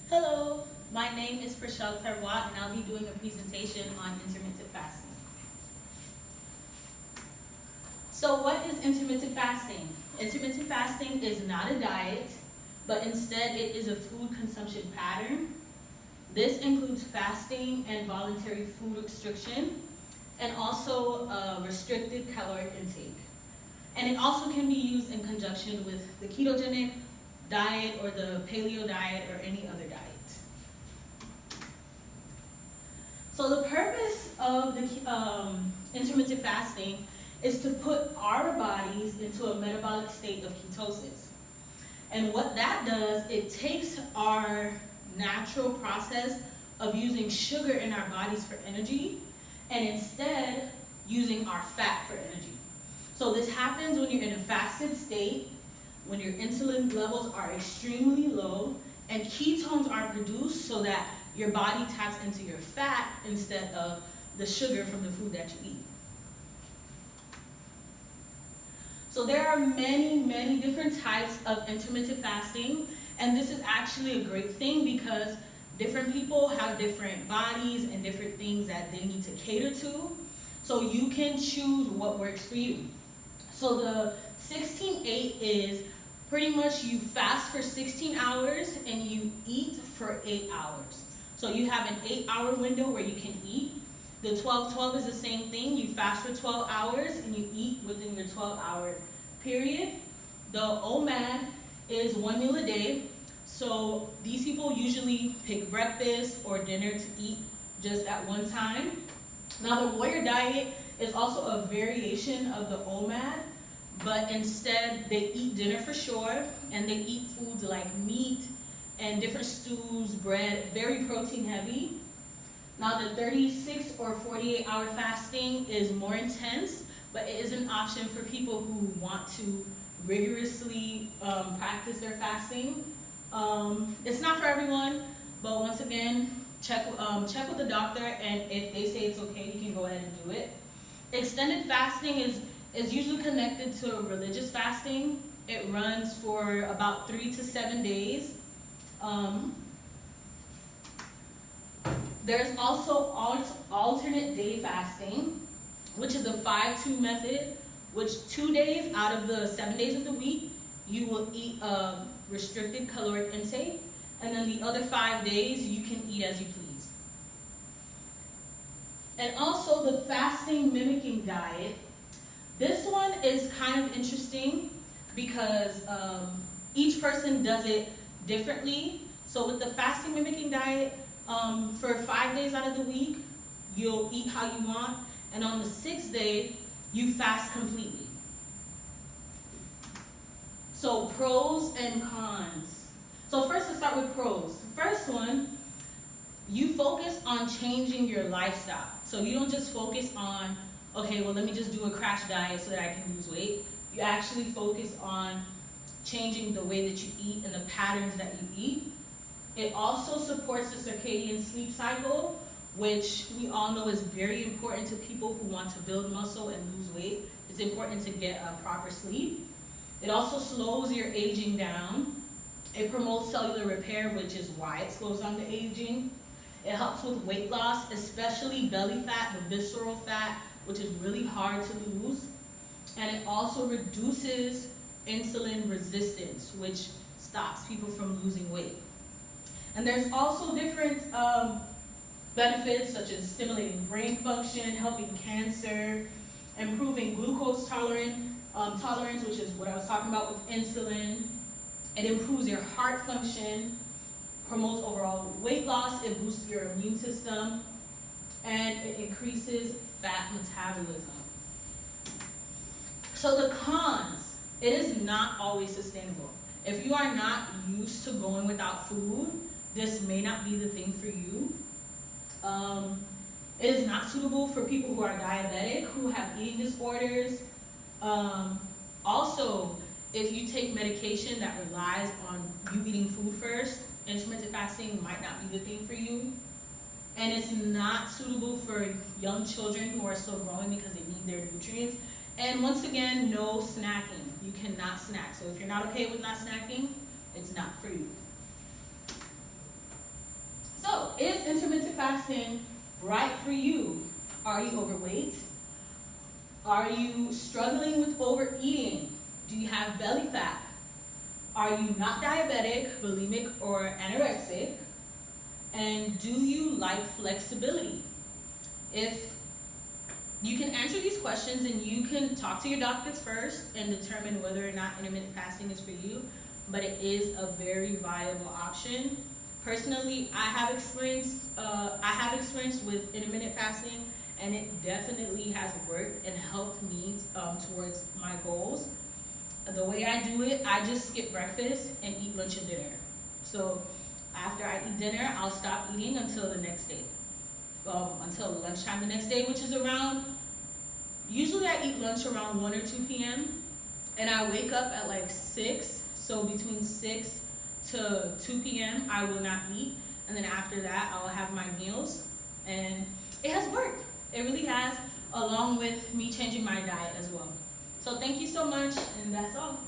Hello, my name is Perchelle and I'll be doing a presentation on intermittent fasting. So what is intermittent fasting? Intermittent fasting is not a diet, but instead it is a food consumption pattern. This includes fasting and voluntary food restriction, and also restricted caloric intake. And it also can be used in conjunction with the ketogenic diet or the paleo diet or any other diet. So the purpose of the intermittent fasting is to put our bodies into a metabolic state of ketosis. And what that does, it takes our natural process of using sugar in our bodies for energy and instead using our fat for energy. So this happens when you're in a fasted state, when your insulin levels are extremely low and ketones are produced so that your body taps into your fat instead of the sugar from the food that you eat. So there are many different types of intermittent fasting, and this is actually a great thing because different people have different bodies and different things that they need to cater to. So you can choose what works for you. So the 16-8 is pretty much you fast for 16 hours and you eat for 8 hours. So you have an 8-hour window where you can eat. The 12-12 is the same thing. You fast for 12 hours and you eat within your 12-hour period. The OMAD is 1 meal a day. So these people usually pick breakfast or dinner to eat just at one time. Now the warrior diet is also a variation of the OMAD, but instead they eat dinner for sure, and they eat foods like meat and different stews, bread, very protein heavy. Now the 36 or 48-hour fasting is more intense, but it is an option for people who want to rigorously practice their fasting. It's not for everyone, but once again, check with the doctor, and if they say it's okay, you can go ahead and do it. Extended fasting is usually connected to religious fasting. It runs for about 3 to 7 days. There's also alternate day fasting, which is a 5-2 method, which 2 days out of the 7 days of the week, you will eat a restricted caloric intake, and then the other 5 days, you can eat as you please. And also the fasting mimicking diet. This one is kind of interesting because each person does it differently. So with the fasting mimicking diet, for 5 days out of the week, you'll eat how you want, and on the 6th day, you fast completely. So pros and cons. So first, let's start with pros. The first one, you focus on changing your lifestyle. So you don't just focus on, okay, well, let me just do a crash diet so that I can lose weight. You actually focus on changing the way that you eat and the patterns that you eat. It also supports the circadian sleep cycle, which we all know is very important to people who want to build muscle and lose weight. It's important to get a proper sleep. It also slows your aging down. It promotes cellular repair, which is why it slows down the aging. It helps with weight loss, especially belly fat, the visceral fat, which is really hard to lose. And it also reduces insulin resistance, which stops people from losing weight. And there's also different benefits such as stimulating brain function, helping cancer, improving glucose tolerance, which is what I was talking about with insulin. It improves your heart function, promotes overall weight loss, it boosts your immune system, and it increases fat metabolism. So the cons, it is not always sustainable. If you are not used to going without food, this may not be the thing for you. It is not suitable for people who are diabetic, who have eating disorders. Also, if you take medication that relies on you eating food first, intermittent fasting might not be the thing for you. And it's not suitable for young children who are still growing because they need their nutrients. And once again, no snacking. You cannot snack. So if you're not okay with not snacking, it's not for you. is intermittent fasting right for you? Are you overweight? Are you struggling with overeating? Do you have belly fat? Are you not diabetic, bulimic, or anorexic? And do you like flexibility? If you can answer these questions, and you can talk to your doctors first and determine whether or not intermittent fasting is for you, but it is a very viable option. Personally, I have experience with intermittent fasting, and it definitely has worked and helped me towards my goals. The way I do it, I just skip breakfast and eat lunch and dinner. So after I eat dinner, I'll stop eating until the next day. Until lunchtime the next day, which is usually I eat lunch around 1 or 2 p.m. and I wake up at like 6, so between 6 to 2 p.m. I will not eat, and then after that I'll have my meals, and it has worked. It really has, along with me changing my diet as well. So thank you so much, and that's all.